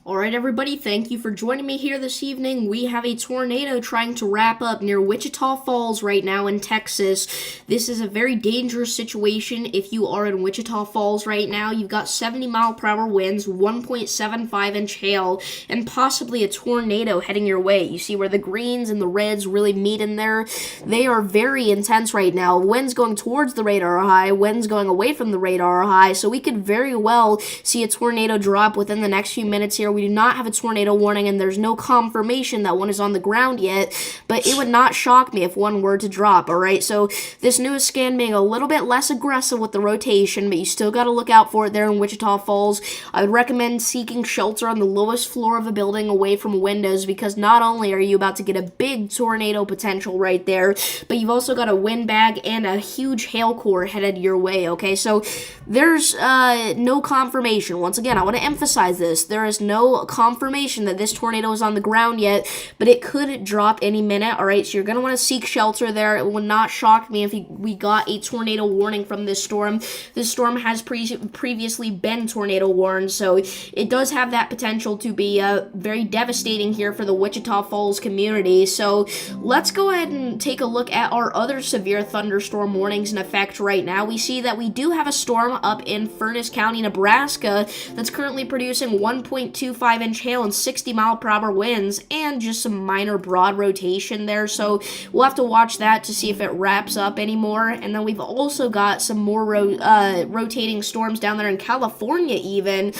Alright, everybody, thank you for joining me here this evening. We have a tornado trying to wrap up near Wichita Falls right now in Texas. This is a very dangerous situation if you are in Wichita Falls right now. You've got 70-mile-per-hour winds, 1.75-inch hail, and possibly a tornado heading your way. You see where the greens and the reds really meet in there? They are very intense right now. Winds going towards the radar are high, winds going away from the radar are high, so we could very well see a tornado drop within the next few minutes here. We do not have a tornado warning, and there's no confirmation that one is on the ground yet, but it would not shock me if one were to drop, alright? So this newest scan being a little bit less aggressive with the rotation, but you still got to look out for it there in Wichita Falls. I would recommend seeking shelter on the lowest floor of a building away from windows, because not only are you about to get a big tornado potential right there, but you've also got a wind bag and a huge hail core headed your way, okay? So there's no confirmation. Once again, I want to emphasize this. There is no confirmation that this tornado is on the ground yet, but it could drop any minute, alright? So you're going to want to seek shelter there. It would not shock me if we got a tornado warning from this storm. This storm has previously been tornado warned, so it does have that potential to be very devastating here for the Wichita Falls community. So let's go ahead and take a look at our other severe thunderstorm warnings in effect right now. We see that we do have a storm up in Furnace County, Nebraska that's currently producing 1.25-inch hail and 60-mile-per-hour winds and just some minor broad rotation there. So we'll have to watch that to see if it wraps up anymore. And then we've also got some more rotating storms down there in California even.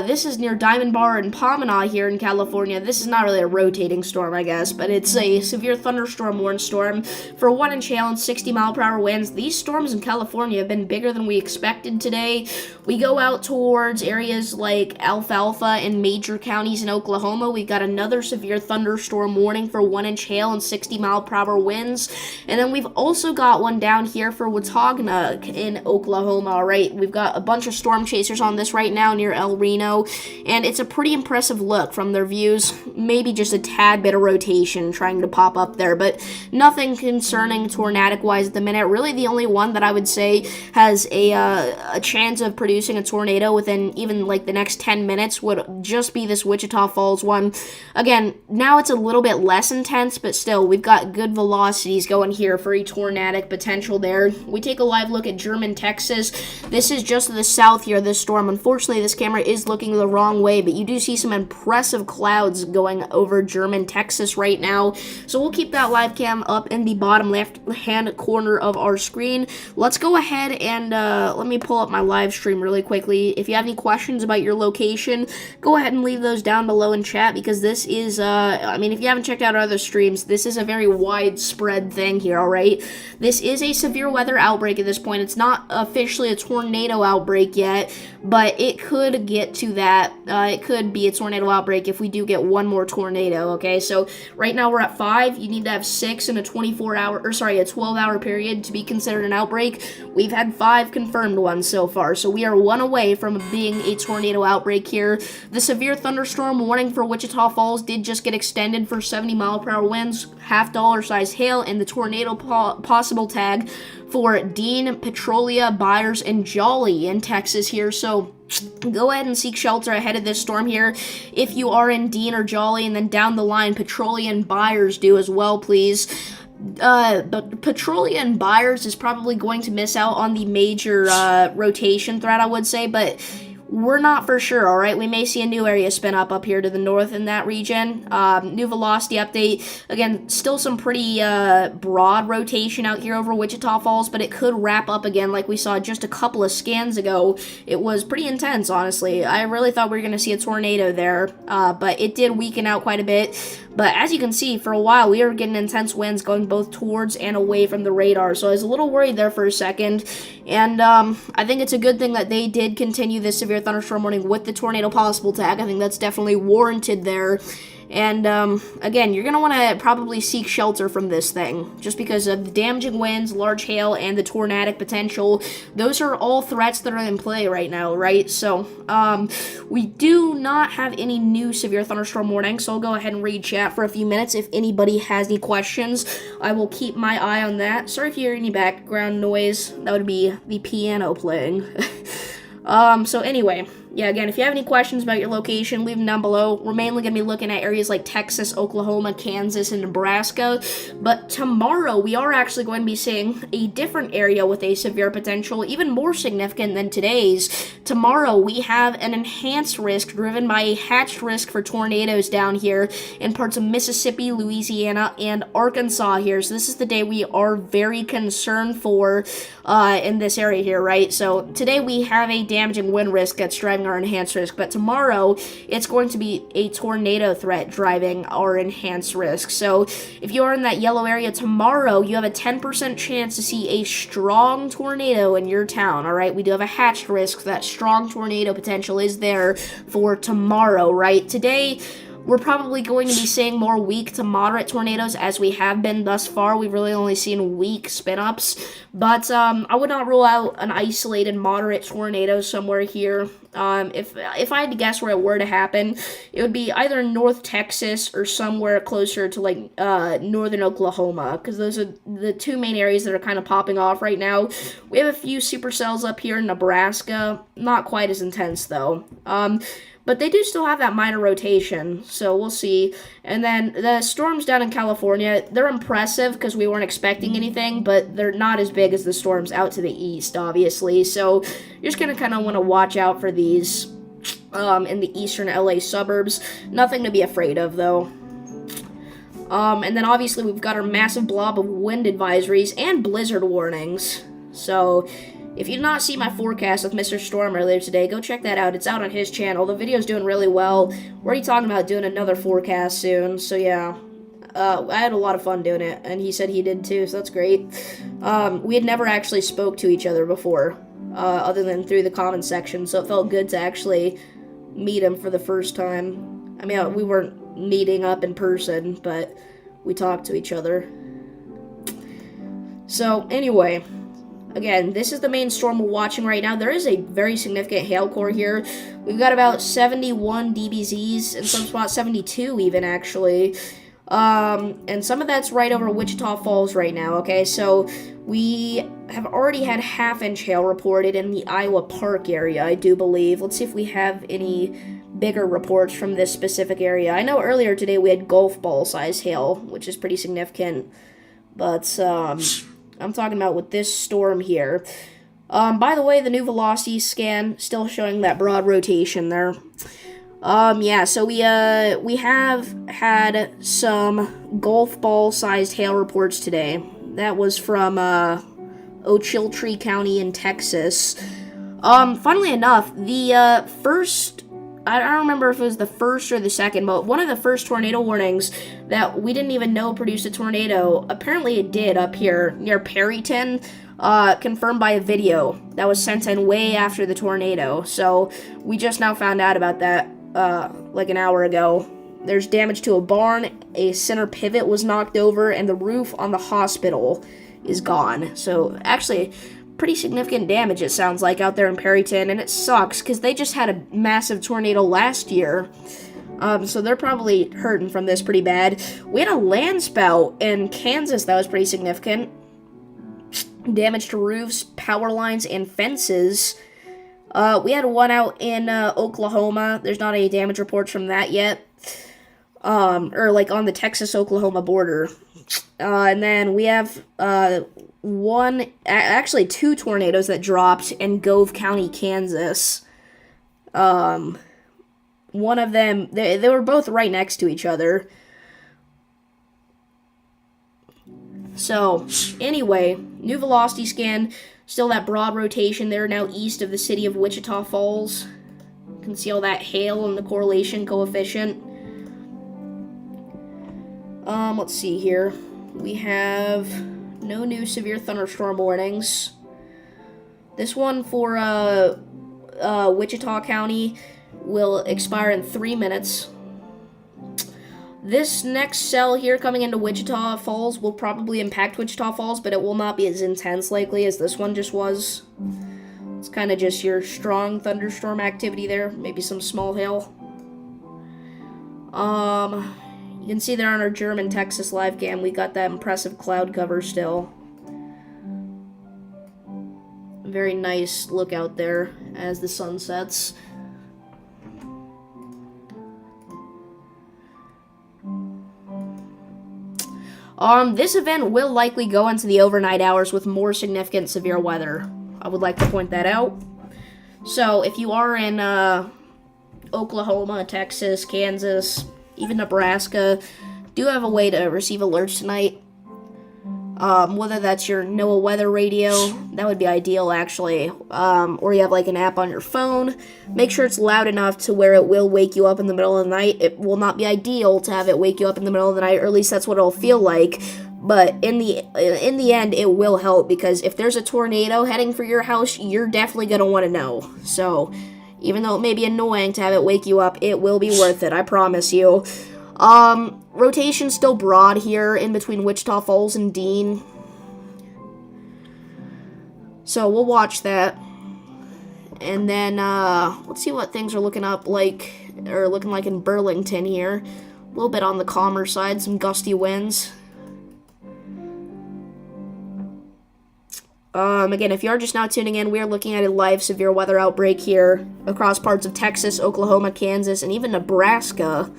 This is near Diamond Bar and Pomona here in California. This is not really a rotating storm, I guess, but it's a severe thunderstorm warned storm for 1-inch hail and 60-mile-per-hour winds. These storms in California have been bigger than we expected today. We go out towards areas like Alfalfa and major counties in Oklahoma. We've got another severe thunderstorm warning for 1-inch hail and 60-mile-per-hour winds. And then we've also got one down here for Watauga in Oklahoma, all right? We've got a bunch of storm chasers on this right now near El Reno, and it's a pretty impressive look from their views. Maybe just a tad bit of rotation trying to pop up there, but nothing concerning tornadic-wise at the minute. Really, the only one that I would say has a chance of producing a tornado within even like the next 10 minutes would just be this Wichita Falls one. Again, now it's a little bit less intense, but still, we've got good velocities going here for a tornadic potential there. We take a live look at German, Texas. This is just to the south here, this storm. Unfortunately, this camera is looking the wrong way, but you do see some impressive clouds going over German, Texas right now. So we'll keep that live cam up in the bottom left-hand corner of our screen. Let's go ahead and let me pull up my live stream really quickly. If you have any questions about your location, go ahead and leave those down below in chat, because this is, I mean, if you haven't checked out our other streams, this is a very widespread thing here, alright? This is a severe weather outbreak at this point. It's not officially a tornado outbreak yet, but it could get to that. It could be a tornado outbreak if we do get one more tornado, okay? So right now we're at 5. You need to have 6 in a 12-hour period to be considered an outbreak. We've had 5 confirmed ones so far, so we are 1 away from being a tornado outbreak here. The severe thunderstorm warning for Wichita Falls did just get extended for 70-mile-per-hour winds, half-dollar size hail, and the tornado possible tag for Dean, Petrolia, Byers, and Jolly in Texas here. So go ahead and seek shelter ahead of this storm here if you are in Dean or Jolly, and then down the line, Petrolia and Byers do as well, please. But Petrolia and Byers is probably going to miss out on the major rotation threat, I would say, but we're not for sure, alright? We may see a new area spin up here to the north in that region. New velocity update. Again, still some pretty broad rotation out here over Wichita Falls, but it could wrap up again like we saw just a couple of scans ago. It was pretty intense, honestly. I really thought we were going to see a tornado there, but it did weaken out quite a bit. But as you can see, for a while, we are getting intense winds going both towards and away from the radar. So I was a little worried there for a second. And I think it's a good thing that they did continue this severe thunderstorm warning with the tornado possible tag. I think that's definitely warranted there. And, again, you're going to want to probably seek shelter from this thing, just because of the damaging winds, large hail, and the tornadic potential. Those are all threats that are in play right now, right? So, we do not have any new severe thunderstorm warnings, so I'll go ahead and read chat for a few minutes. If anybody has any questions, I will keep my eye on that. Sorry if you hear any background noise. That would be the piano playing. So anyway, yeah, again, if you have any questions about your location, leave them down below. We're mainly going to be looking at areas like Texas, Oklahoma, Kansas, and Nebraska. But tomorrow, we are actually going to be seeing a different area with a severe potential, even more significant than today's. Tomorrow, we have an enhanced risk driven by a hatched risk for tornadoes down here in parts of Mississippi, Louisiana, and Arkansas here. So this is the day we are very concerned for in this area here, right? So today we have a damaging wind risk that's driving our enhanced risk, but tomorrow it's going to be a tornado threat driving our enhanced risk. So if you are in that yellow area tomorrow, you have a 10% chance to see a strong tornado in your town, all right? We do have a hatched risk. That strong tornado potential is there for tomorrow, right? Today, we're probably going to be seeing more weak to moderate tornadoes as we have been thus far. We've really only seen weak spin-ups, but I would not rule out an isolated moderate tornado somewhere here. If I had to guess where it were to happen, it would be either North Texas or somewhere closer to like northern Oklahoma, because those are the two main areas that are kind of popping off right now. We have a few supercells up here in Nebraska, not quite as intense though. But they do still have that minor rotation, so we'll see. And then the storms down in California, they're impressive because we weren't expecting anything, but they're not as big as the storms out to the east, obviously. So you're just going to kind of want to watch out for these in the eastern LA suburbs. Nothing to be afraid of, though. And then obviously we've got our massive blob of wind advisories and blizzard warnings. So if you did not see my forecast with Mr. Storm earlier today, go check that out. It's out on his channel. The video's doing really well. We're already talking about doing another forecast soon, so yeah. I had a lot of fun doing it, and he said he did too, so that's great. We had never actually spoke to each other before, other than through the comment section, so it felt good to actually meet him for the first time. I mean, we weren't meeting up in person, but we talked to each other. So, anyway, again, this is the main storm we're watching right now. There is a very significant hail core here. We've got about 71 dBZs, in some spots 72 even, actually. And some of that's right over Wichita Falls right now, okay? So we have already had half-inch hail reported in the Iowa Park area, I do believe. Let's see if we have any bigger reports from this specific area. I know earlier today we had golf ball size hail, which is pretty significant. But, I'm talking about with this storm here. By the way, the new velocity scan still showing that broad rotation there. Yeah, so we have had some golf ball sized hail reports today. That was from Ochiltree County in Texas. Funnily enough, the first, I don't remember if it was the first or the second, but one of the first tornado warnings that we didn't even know produced a tornado, apparently it did up here near Perryton, confirmed by a video that was sent in way after the tornado. So we just now found out about that like an hour ago. There's damage to a barn, a center pivot was knocked over, and the roof on the hospital is gone. So actually, pretty significant damage, it sounds like, out there in Perryton, and it sucks because they just had a massive tornado last year. So they're probably hurting from this pretty bad. We had a land spout in Kansas that was pretty significant. Damage to roofs, power lines, and fences. We had one out in Oklahoma. There's not any damage reports from that yet. Or like on the Texas-Oklahoma border. And then we have actually two tornadoes that dropped in Gove County, Kansas. One of them, they were both right next to each other. So, anyway, new velocity scan, still that broad rotation there now east of the city of Wichita Falls. You can see all that hail and the correlation coefficient. Let's see here. We have no new severe thunderstorm warnings. This one for Wichita County will expire in 3 minutes. This next cell here coming into Wichita Falls will probably impact Wichita Falls, but it will not be as intense likely as this one just was. It's kind of just your strong thunderstorm activity there, maybe some small hail. You can see there on our German Texas live cam, we got that impressive cloud cover still. Very nice look out there as the sun sets. This event will likely go into the overnight hours with more significant severe weather. I would like to point that out. So, if you are in Oklahoma, Texas, Kansas, even Nebraska, do have a way to receive alerts tonight. Whether that's your NOAA weather radio, that would be ideal actually, or you have like an app on your phone. Make sure it's loud enough to where it will wake you up in the middle of the night. It will not be ideal to have it wake you up in the middle of the night, or at least that's what it'll feel like. But in the end, it will help, because if there's a tornado heading for your house, you're definitely gonna want to know. So, even though it may be annoying to have it wake you up, it will be worth it, I promise you. Rotation's still broad here in between Wichita Falls and Dean. So we'll watch that. And then, let's see what things are looking like in Burlington here. A little bit on the calmer side, some gusty winds. Again, if you are just now tuning in, we are looking at a live severe weather outbreak here across parts of Texas, Oklahoma, Kansas, and even Nebraska,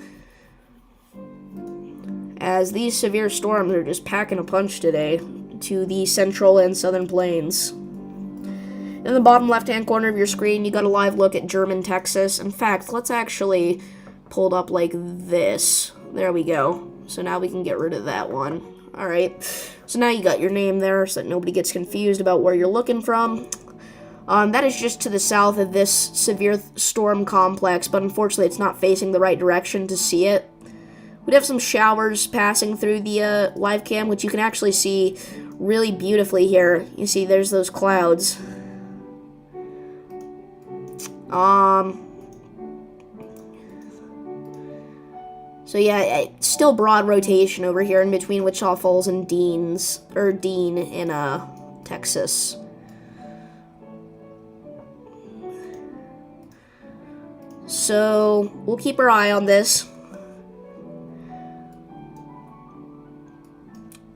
as these severe storms are just packing a punch today to the central and southern plains. In the bottom left-hand corner of your screen, you got a live look at German, Texas. In fact, let's actually pull it up like this. There we go. So now we can get rid of that one. Alright, so now you got your name there so that nobody gets confused about where you're looking from. That is just to the south of this severe storm complex, but unfortunately it's not facing the right direction to see it. We'd have some showers passing through the live cam, which you can actually see really beautifully here. You see there's those clouds. So yeah, still broad rotation over here in between Wichita Falls and Dean in Texas. So we'll keep our eye on this.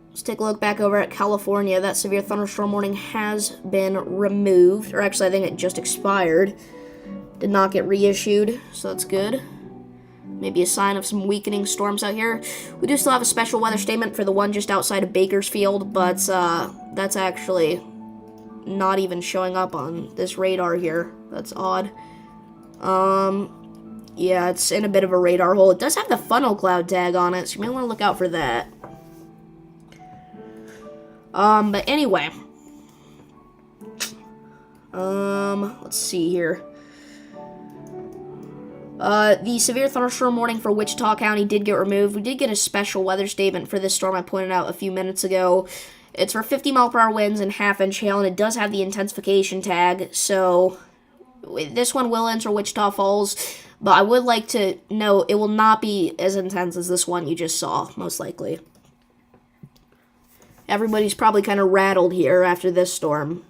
Let's take a look back over at California. That severe thunderstorm warning has been removed, or actually I think it just expired. Did not get reissued, so that's good. Maybe a sign of some weakening storms out here. We do still have a special weather statement for the one just outside of Bakersfield, but that's actually not even showing up on this radar here. That's odd. Yeah, it's in a bit of a radar hole. It does have the funnel cloud tag on it, so you may want to look out for that. But anyway. Let's see here. The severe thunderstorm warning for Wichita County did get removed. We did get a special weather statement for this storm I pointed out a few minutes ago. It's for 50-mile-per-hour winds and half-inch hail, and it does have the intensification tag, so this one will enter Wichita Falls, but I would like to note it will not be as intense as this one you just saw, most likely. Everybody's probably kind of rattled here after this storm,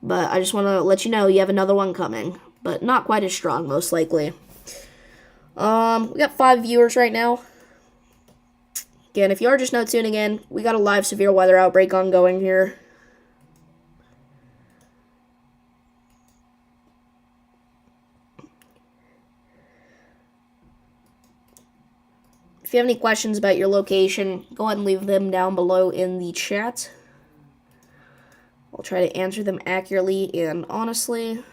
but I just want to let you know you have another one coming, but not quite as strong, most likely. We got 5 viewers right now. Again, if you are just now tuning in, we got a live severe weather outbreak ongoing here. If you have any questions about your location, go ahead and leave them down below in the chat. I'll try to answer them accurately and honestly.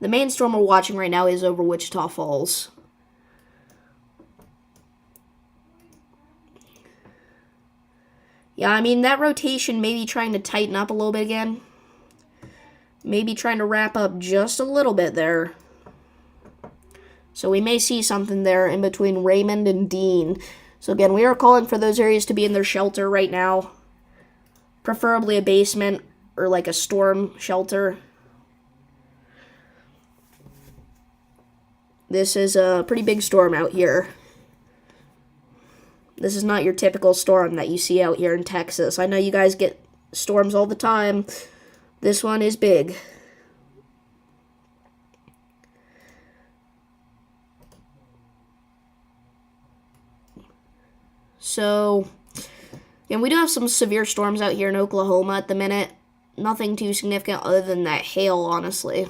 The main storm we're watching right now is over Wichita Falls. Yeah, I mean, that rotation may be trying to tighten up a little bit again. Maybe trying to wrap up just a little bit there. So we may see something there in between Raymond and Dean. So again, we are calling for those areas to be in their shelter right now. Preferably a basement or like a storm shelter. This is a pretty big storm out here. This is not your typical storm that you see out here in Texas. I know you guys get storms all the time. This one is big. So, and we do have some severe storms out here in Oklahoma at the minute. Nothing too significant other than that hail, honestly.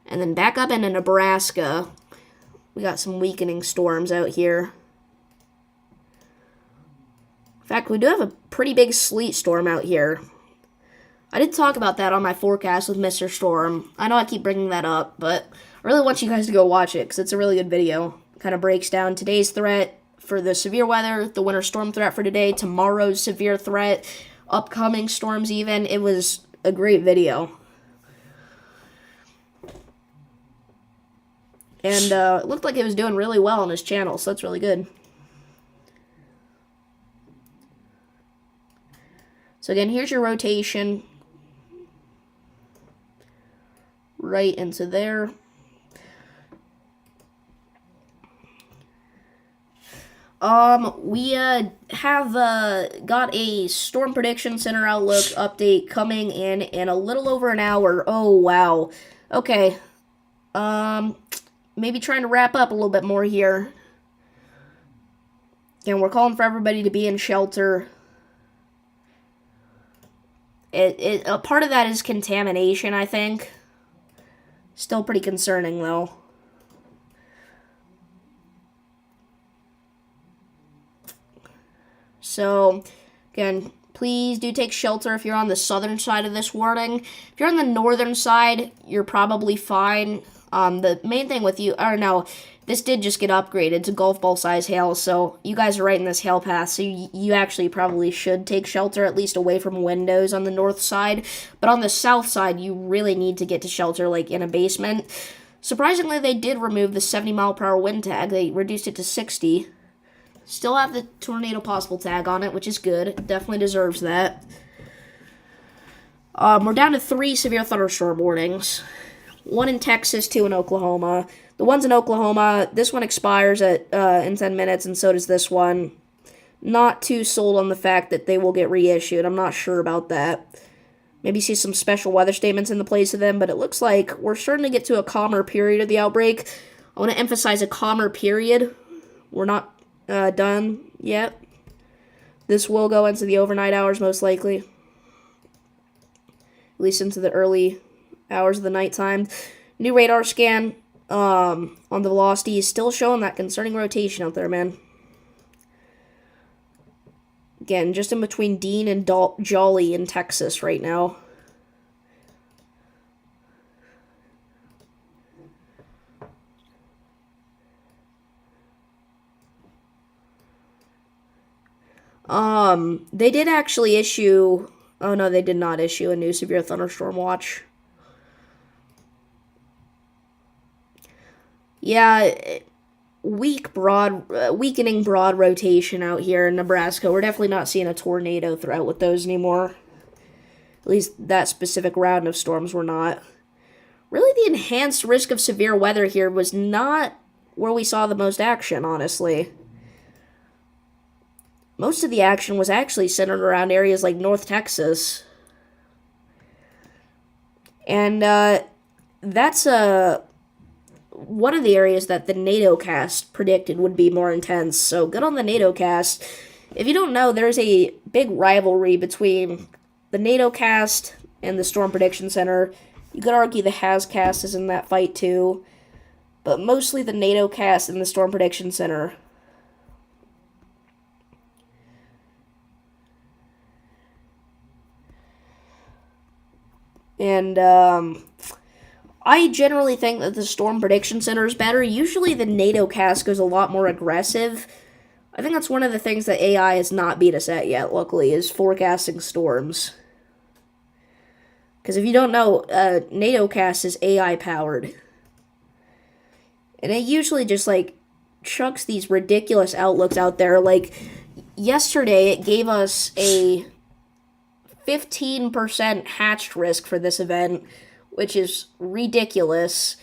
And then back up into Nebraska. We got some weakening storms out here. In fact, we do have a pretty big sleet storm out here. I did talk about that on my forecast with Mr. Storm. I know I keep bringing that up, but I really want you guys to go watch it because it's a really good video. Kind of breaks down today's threat for the severe weather, the winter storm threat for today, tomorrow's severe threat, upcoming storms even. It was a great video. And it looked like it was doing really well on his channel, so that's really good. So again, here's your rotation. Right into there. We have got a Storm Prediction Center Outlook update coming in a little over an hour. Oh, wow. Okay. Maybe trying to wrap up a little bit more here. And we're calling for everybody to be in shelter. A part of that is contamination, I think. Still pretty concerning, though. So, again, please do take shelter if you're on the southern side of this warning. If you're on the northern side, you're probably fine. The main thing with you, or no, this did just get upgraded to golf ball size hail, so you guys are right in this hail path, so you actually probably should take shelter, at least away from windows on the north side. But on the south side, you really need to get to shelter, like in a basement. Surprisingly, they did remove the 70-mile-per-hour wind tag. They reduced it to 60. Still have the tornado possible tag on it, which is good. It definitely deserves that. We're down to 3 severe thunderstorm warnings. 1 in Texas, 2 in Oklahoma. The ones in Oklahoma, this one expires in 10 minutes, and so does this one. Not too sold on the fact that they will get reissued. I'm not sure about that. Maybe see some special weather statements in the place of them, but it looks like we're starting to get to a calmer period of the outbreak. I want to emphasize a calmer period. We're not done yet. This will go into the overnight hours, most likely. At least into the early hours of the nighttime. New radar scan on the velocity is still showing that concerning rotation out there, man. Again, just in between Dean and Jolly in Texas right now. They did actually issue... Oh, no, they did not issue a new severe thunderstorm watch. Yeah, weakening broad rotation out here in Nebraska. We're definitely not seeing a tornado threat with those anymore. At least that specific round of storms were not. Really, the enhanced risk of severe weather here was not where we saw the most action, honestly. Most of the action was actually centered around areas like North Texas. And that's one of the areas that the NATO cast predicted would be more intense. So good on the NATO cast. If you don't know, there's a big rivalry between the NATO cast and the Storm Prediction Center. You could argue the HAS cast is in that fight too. But mostly the NATO cast and the Storm Prediction Center. And I generally think that the Storm Prediction Center is better. Usually the NATO cast goes a lot more aggressive. I think that's one of the things that AI has not beat us at yet, luckily, is forecasting storms. Because if you don't know, NATO cast is AI powered. And it usually just, like, chucks these ridiculous outlooks out there. Like, yesterday it gave us a 15% hatched risk for this event, which is ridiculous.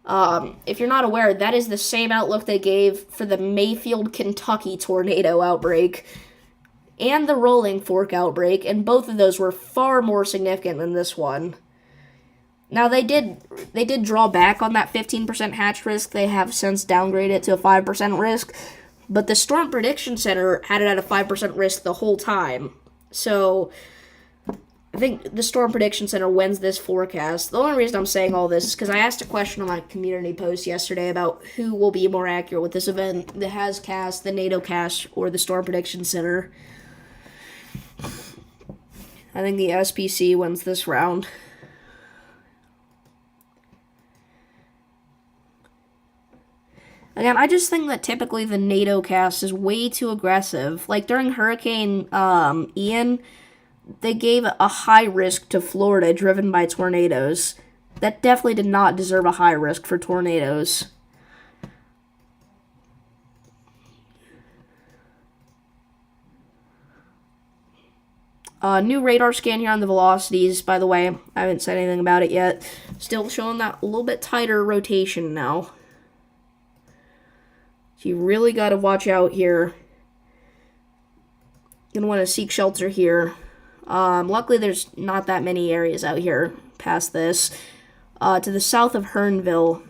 If you're not aware, that is the same outlook they gave for the Mayfield, Kentucky tornado outbreak and the Rolling Fork outbreak, and both of those were far more significant than this one. Now, they did draw back on that 15% hatch risk. They have since downgraded it to a 5% risk, but the Storm Prediction Center had it at a 5% risk the whole time. So I think the Storm Prediction Center wins this forecast. The only reason I'm saying all this is because I asked a question on my community post yesterday about who will be more accurate with this event, the HasCast, the NATOcast, or the Storm Prediction Center. I think the SPC wins this round. Again, I just think that typically the NATOcast is way too aggressive. Like during Hurricane Ian, they gave a high risk to Florida driven by tornadoes. That definitely did not deserve a high risk for tornadoes. New radar scan here on the velocities, by the way. I haven't said anything about it yet. Still showing that a little bit tighter rotation now. So you really got to watch out here. You're going to want to seek shelter here. Luckily, there's not that many areas out here past this. To the south of Hernville.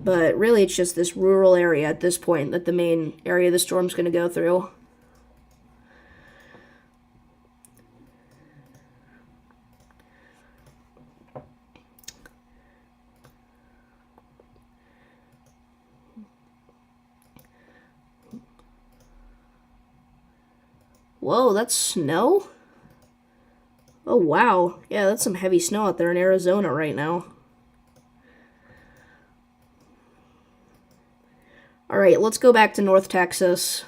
But really, it's just this rural area at this point that the main area the storm's going to go through. Whoa, that's snow? Oh, wow. Yeah, that's some heavy snow out there in Arizona right now. Alright, let's go back to North Texas.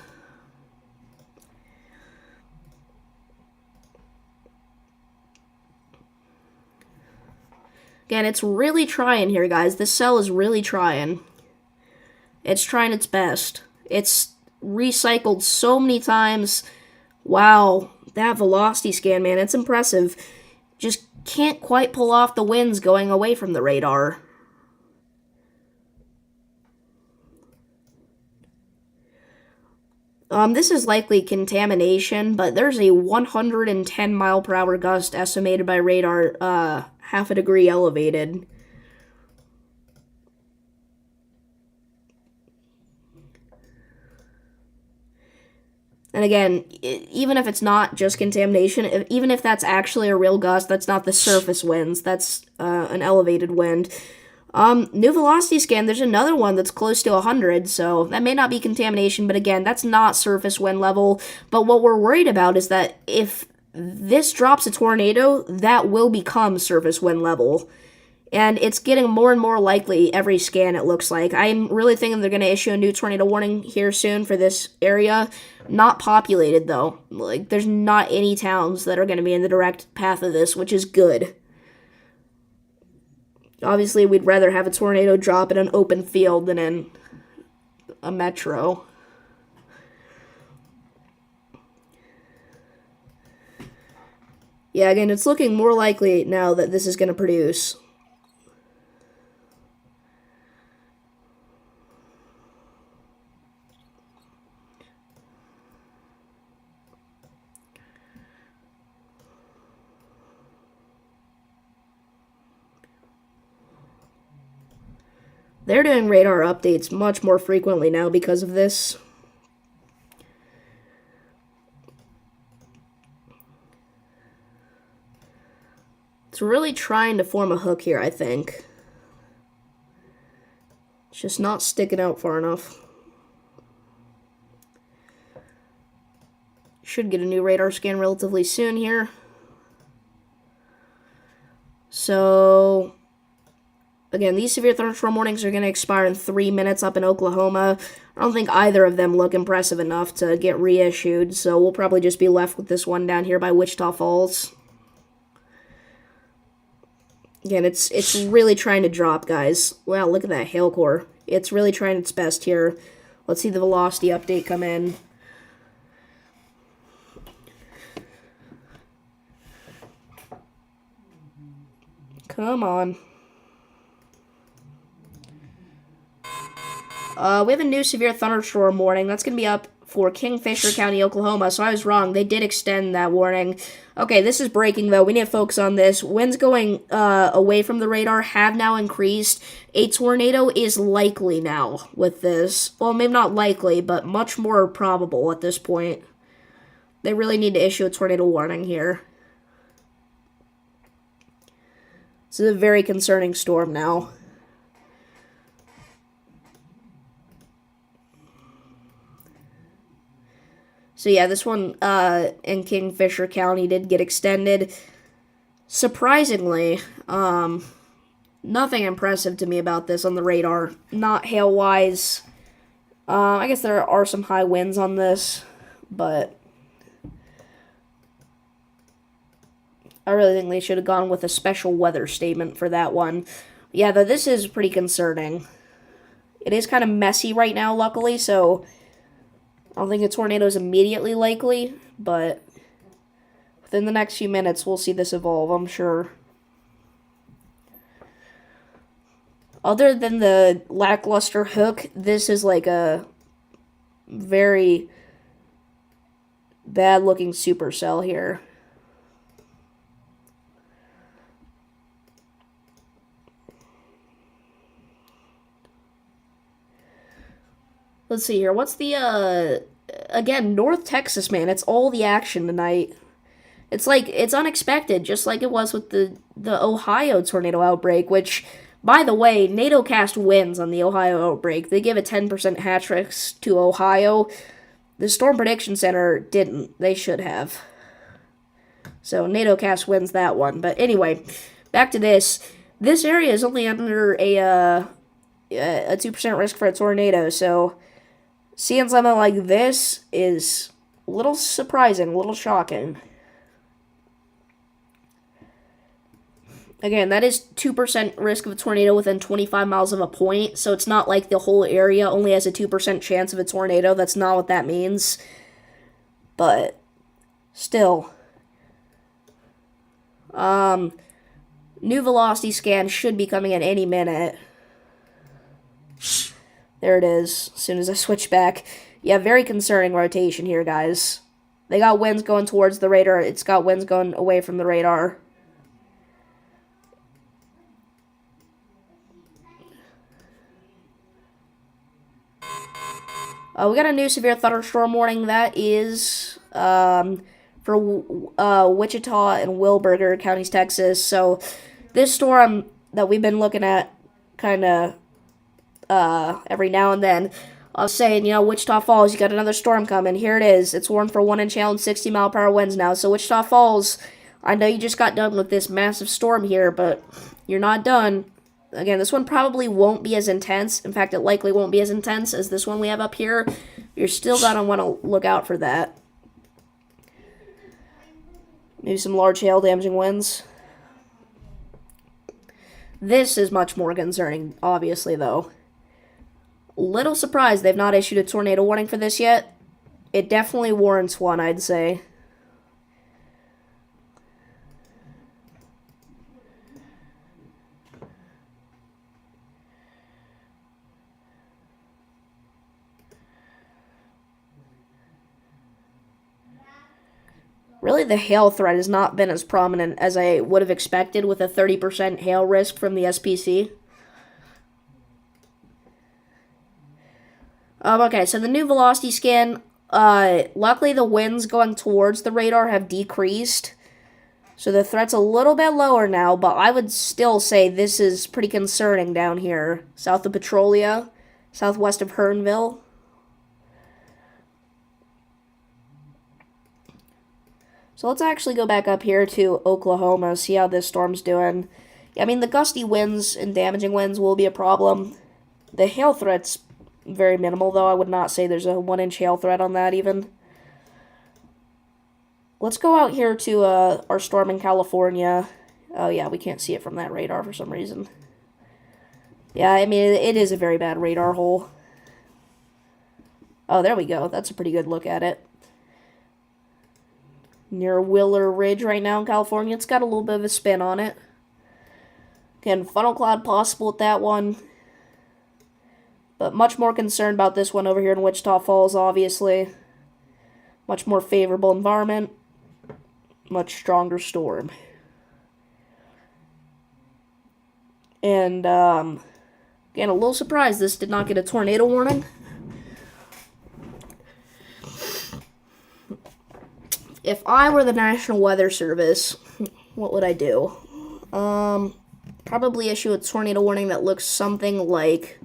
Again, it's really trying here, guys. This cell is really trying. It's trying its best. It's recycled so many times. Wow, that velocity scan, man, it's impressive. Just can't quite pull off the winds going away from the radar. This is likely contamination, but there's a 110 mile per hour gust estimated by radar, half a degree elevated. And again, even if it's not just contamination, even if that's actually a real gust, that's not the surface winds, that's an elevated wind. New velocity scan, there's another one that's close to 100, so that may not be contamination, but again, that's not surface wind level. But what we're worried about is that if this drops a tornado, that will become surface wind level. And it's getting more and more likely every scan, it looks like. I'm really thinking they're going to issue a new tornado warning here soon for this area. Not populated, though. Like, there's not any towns that are going to be in the direct path of this, which is good. Obviously, we'd rather have a tornado drop in an open field than in a metro. Yeah, again, it's looking more likely now that this is going to produce. They're doing radar updates much more frequently now because of this. It's really trying to form a hook here, I think. It's just not sticking out far enough. Should get a new radar scan relatively soon here. So, again, these severe thunderstorm warnings are going to expire in 3 minutes up in Oklahoma. I don't think either of them look impressive enough to get reissued, so we'll probably just be left with this one down here by Wichita Falls. Again, it's really trying to drop, guys. Wow, look at that hail core. It's really trying its best here. Let's see the velocity update come in. Come on. We have a new severe thunderstorm warning. That's going to be up for Kingfisher County, Oklahoma. So I was wrong. They did extend that warning. Okay, this is breaking, though. We need to focus on this. Winds going away from the radar have now increased. A tornado is likely now with this. Well, maybe not likely, but much more probable at this point. They really need to issue a tornado warning here. This is a very concerning storm now. So yeah, this one in Kingfisher County did get extended. Surprisingly, nothing impressive to me about this on the radar. Not hail-wise. I guess there are some high winds on this, but I really think they should have gone with a special weather statement for that one. Yeah, though this is pretty concerning. It is kind of messy right now, luckily, so I don't think a tornado is immediately likely, but within the next few minutes, we'll see this evolve, I'm sure. Other than the lackluster hook, this is like a very bad-looking supercell here. Let's see here. What's the, again, North Texas, man. It's all the action tonight. It's like, it's unexpected, just like it was with the Ohio tornado outbreak, which, by the way, NATOcast wins on the Ohio outbreak. They give a 10% hat tricks to Ohio. The Storm Prediction Center didn't. They should have. So, NATOcast wins that one. But anyway, back to this. This area is only under a 2% risk for a tornado, so seeing something like this is a little surprising, a little shocking. Again, that is 2% risk of a tornado within 25 miles of a point, so it's not like the whole area only has a 2% chance of a tornado. That's not what that means. But, still. New velocity scan should be coming in any minute. There it is, as soon as I switch back. Yeah, very concerning rotation here, guys. They got winds going towards the radar. It's got winds going away from the radar. We got a new severe thunderstorm warning. That is for Wichita and Wilburger counties, Texas. So this storm that we've been looking at kind of every now and then, I was saying, you know, Wichita Falls, you got another storm coming. Here it is. It's warned for 1 inch hail and 60-mile-per-hour winds now. So Wichita Falls, I know you just got done with this massive storm here, but you're not done. Again, this one probably won't be as intense. In fact, it likely won't be as intense as this one we have up here. You're still going to want to look out for that. Maybe some large hail damaging winds. This is much more concerning, obviously, though. Little surprised they've not issued a tornado warning for this yet. It definitely warrants one, I'd say. Really, the hail threat has not been as prominent as I would have expected with a 30% hail risk from the SPC. Okay, so the new velocity scan, luckily the winds going towards the radar have decreased. So the threat's a little bit lower now, but I would still say this is pretty concerning down here. South of Petrolia, southwest of Hearnville. So let's actually go back up here to Oklahoma, see how this storm's doing. I mean, the gusty winds and damaging winds will be a problem. The hail threat's very minimal, though. I would not say there's a 1 inch hail threat on that, even. Let's go out here to our storm in California. Oh, yeah, we can't see it from that radar for some reason. Yeah, I mean, it is a very bad radar hole. Oh, there we go. That's a pretty good look at it. Near Willer Ridge right now in California. It's got a little bit of a spin on it. Again, funnel cloud possible with that one. But much more concerned about this one over here in Wichita Falls, obviously. Much more favorable environment. Much stronger storm. And, again, a little surprised this did not get a tornado warning. if I were the National Weather Service, what would I do? Probably issue a tornado warning that looks something like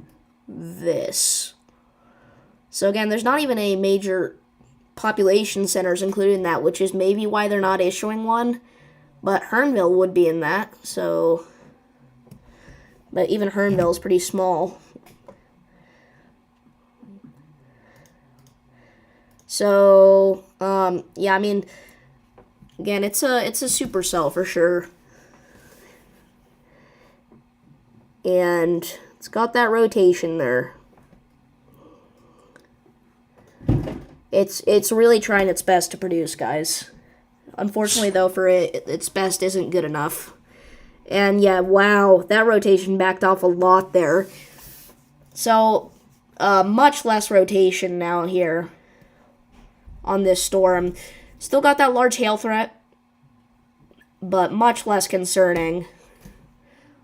this. So again, there's not even a major population centers included in that, which is maybe why they're not issuing one. But Hernville would be in that, so... But even Hernville is pretty small. So, yeah, I mean, again, it's a supercell for sure. And it's got that rotation there. It's really trying its best to produce, guys. Unfortunately, though, for its best isn't good enough. And yeah, wow, that rotation backed off a lot there. So, much less rotation now here on this storm. Still got that large hail threat, but much less concerning.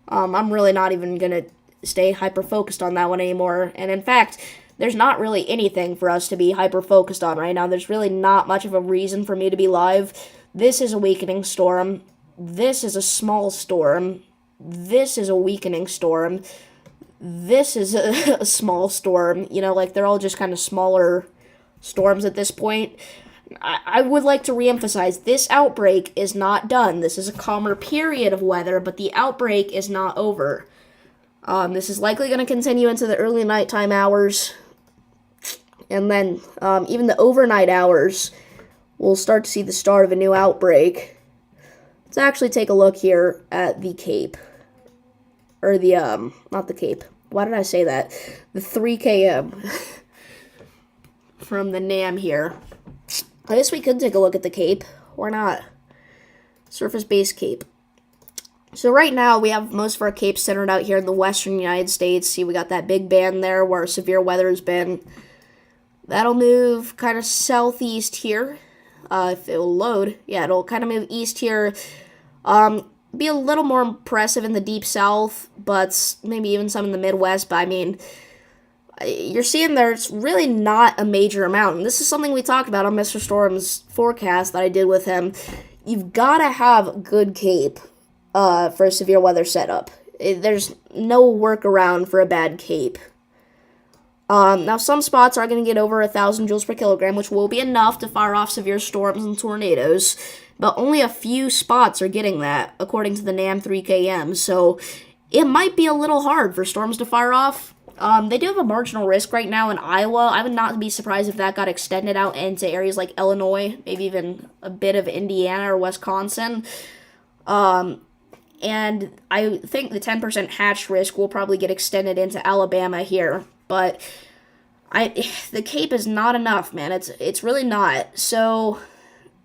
I'm really not even going to stay hyper-focused on that one anymore. And in fact, there's not really anything for us to be hyper-focused on right now. There's really not much of a reason for me to be live. This is a weakening storm. This is a small storm. This is a weakening storm. This is a small storm. You know, like, they're all just kind of smaller storms at this point. I would like to reemphasize, this outbreak is not done. This is a calmer period of weather, but the outbreak is not over. This is likely going to continue into the early nighttime hours. And then, even the overnight hours, we'll start to see the start of a new outbreak. Let's actually take a look here at the Cape. Or the, not the Cape. Why did I say that? The 3 km from the NAM here. I guess we could take a look at the Cape. Why not? Surface-based Cape. So right now, we have most of our capes centered out here in the western United States. See, we got that big band there where severe weather has been. That'll move kind of southeast here. If it will load. Yeah, it'll kind of move east here. Be a little more impressive in the deep south, but maybe even some in the Midwest. But I mean, you're seeing there's really not a major amount. And this is something we talked about on Mr. Storm's forecast that I did with him. You've got to have a good cape for a severe weather setup. There's no workaround for a bad cape. Now, some spots are going to get over 1,000 joules per kilogram, which will be enough to fire off severe storms and tornadoes. But only a few spots are getting that, according to the NAM 3KM. So it might be a little hard for storms to fire off. They do have a marginal risk right now in Iowa. I would not be surprised if that got extended out into areas like Illinois, maybe even a bit of Indiana or Wisconsin. And I think the 10% hatch risk will probably get extended into Alabama here. But the Cape is not enough, man. It's really not. So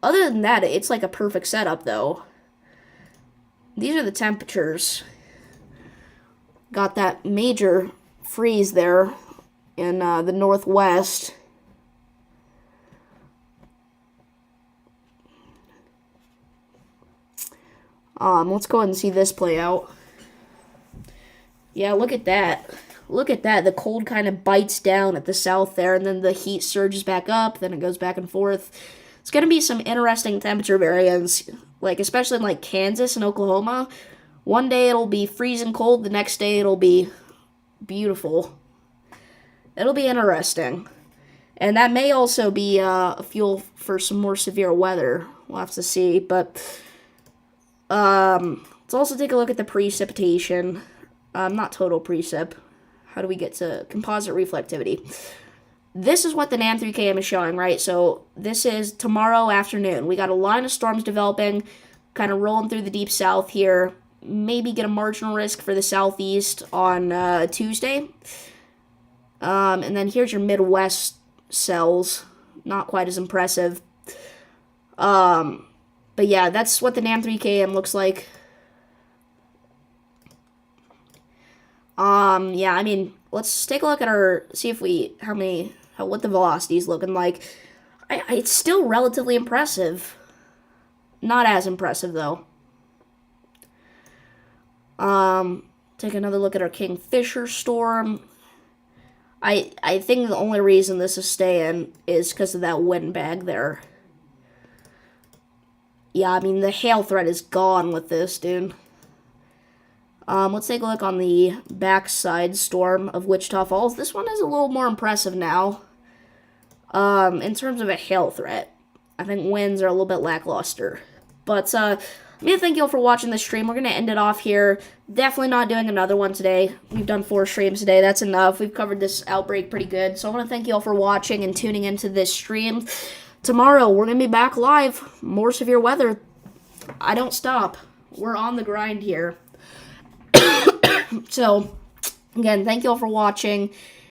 other than that, it's like a perfect setup, though. These are the temperatures. Got that major freeze there in the northwest. Let's go ahead and see this play out. Yeah, look at that. Look at that. The cold kind of bites down at the south there, and then the heat surges back up, then it goes back and forth. It's going to be some interesting temperature variance, like especially in like Kansas and Oklahoma. One day it'll be freezing cold, the next day it'll be beautiful. It'll be interesting. And that may also be a fuel for some more severe weather. We'll have to see, but let's also take a look at the precipitation. Not total precip. How do we get to composite reflectivity? This is what the NAM 3KM is showing, right? So this is tomorrow afternoon. We got a line of storms developing, kind of rolling through the deep south here. Maybe get a marginal risk for the southeast on Tuesday. And then here's your Midwest cells. Not quite as impressive. But yeah, that's what the NAM 3KM looks like. Yeah, I mean, let's take a look at see if what the velocity is looking like. It's still relatively impressive. Not as impressive, though. Take another look at our Kingfisher storm. I think the only reason this is staying is because of that windbag there. Yeah, I mean, the hail threat is gone with this, dude. Let's take a look on the backside storm of Wichita Falls. This one is a little more impressive now. In terms of a hail threat, I think winds are a little bit lackluster. But, I mean, thank you all for watching this stream. We're going to end it off here. Definitely not doing another one today. We've done 4 streams today. That's enough. We've covered this outbreak pretty good. So I want to thank you all for watching and tuning into this stream. Tomorrow, we're going to be back live. More severe weather. I don't stop. We're on the grind here. So, again, thank you all for watching.